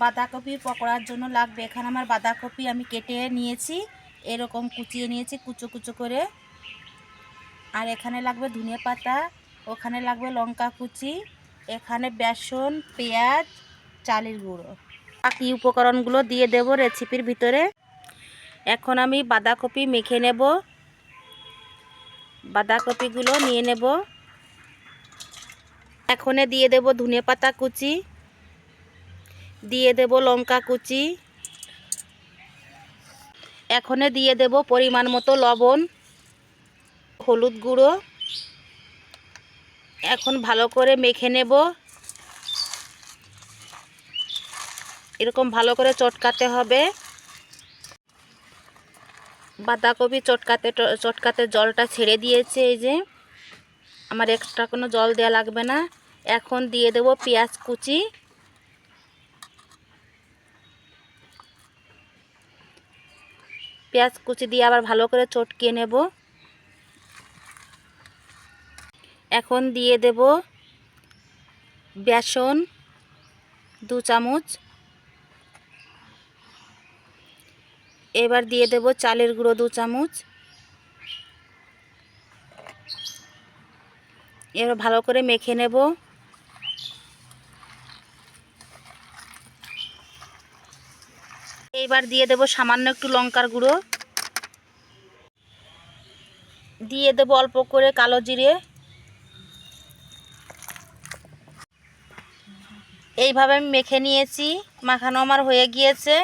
বাঁধাকপি পকোড়ার জন্য লাগবে, এখানে আমার বাঁধাকপি আমি কেটে নিয়েছি, এরকম কুচিয়ে নিয়েছি কুচো কুচো করে। আর এখানে লাগবে ধনিয়া পাতা, ওখানে লাগবে লঙ্কা কুচি, এখানে বেসন, পেঁয়াজ, চালের গুঁড়ো। বাকি উপকরণগুলো দিয়ে দেব রেসিপির ভিতরে। এখন আমি বাঁধাকপি মেখে নেব। বাঁধাকপিগুলো নিয়ে নেব। এখন দিয়ে দেব ধনিয়া পাতা কুচি, দিয়ে দেব লঙ্কা কুচি, এখন দিয়ে দেব পরিমাণ মতো লবণ, হলুদ গুঁড়ো। এখন ভালো করে মেখে নেব। এরকম ভালো করে চটকাতে হবে। বাঁধাকপি চটকাতে জলটা ছেড়ে দিয়েছে, এই যে আমার এক্সট্রা কোনো জল দেওয়া লাগবে না। এখন দিয়ে দেব পেঁয়াজ কুচি, পেঁয়াজ কুচি দিয়ে আবার ভালো করে চটকিয়ে নেব। এখন দিয়ে দেব বেসন 2 চামচ, এবার দিয়ে দেব চালের গুঁড়ো 2 চামচ। এবার ভালো করে মেখে নেব। এইবার দিয়ে দেব সামান্য একটু লঙ্কার গুঁড়ো, দিয়ে দেব অল্প করে কালো জিরে। এইভাবে আমি মেখে নিয়েছি, মাখানো আমার হয়ে গিয়েছে।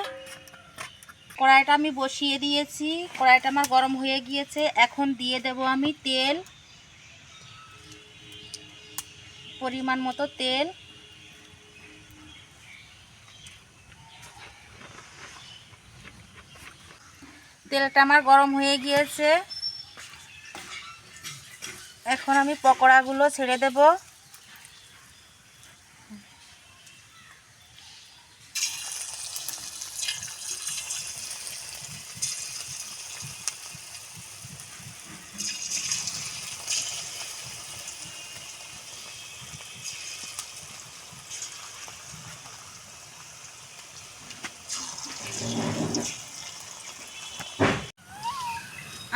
কড়াইটা আমি বসিয়ে দিয়েছি, কড়াইটা আমার গরম হয়ে গিয়েছে। এখন দিয়ে দেব আমি তেল, পরিমাণ মতো তেল। তেলটা আমার গরম হয়ে গিয়েছে। এখন আমি পকোড়াগুলো ছেড়ে দেব।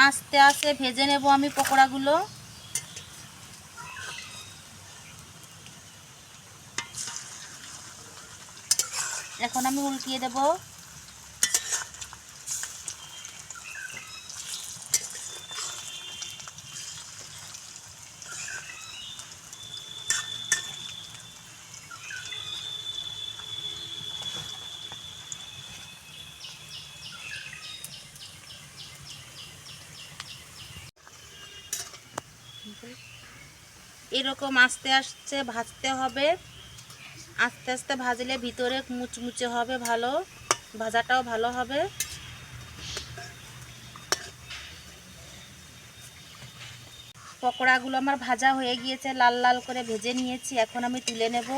আস্তে আস্তে ভেজে নেব আমি পকোড়াগুলো। এখন আমি উল্টিয়ে দেব। এরকম আস্তে আস্তে ভাজতে হবে। আস্তে আস্তে ভাজলে ভিতরে মুচমুচে হবে, ভালো ভাজাটাও ভালো হবে। পকোড়াগুলো আমার ভাজা হয়ে গিয়েছে, লাল লাল করে ভেজে নিয়েছি। এখন আমি তুলে নেব।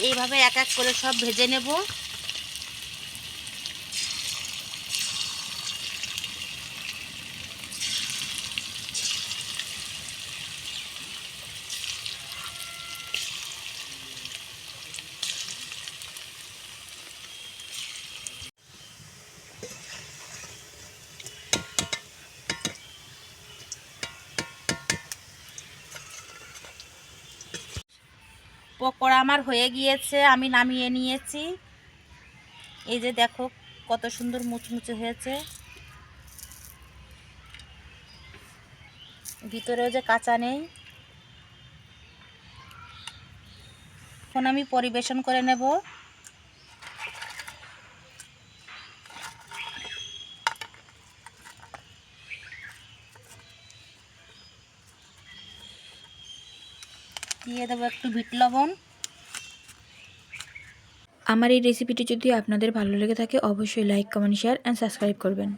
এইভাবে এক এক করে সব ভেজে নেব। পকোড়া আমার হয়ে গিয়েছে, আমি নামিয়ে নিয়েছি। এই যে দেখো কত সুন্দর মুচমুচে হয়েছে, ভিতরেও যে কাঁচা নেই। এখন আমি পরিবেশন করে নেব। দিয়ে দেবো একটু বিট লবণ। আমার এই রেসিপিটি যদি আপনাদের ভালো লেগে থাকে অবশ্যই like, comment, share and subscribe করবেন।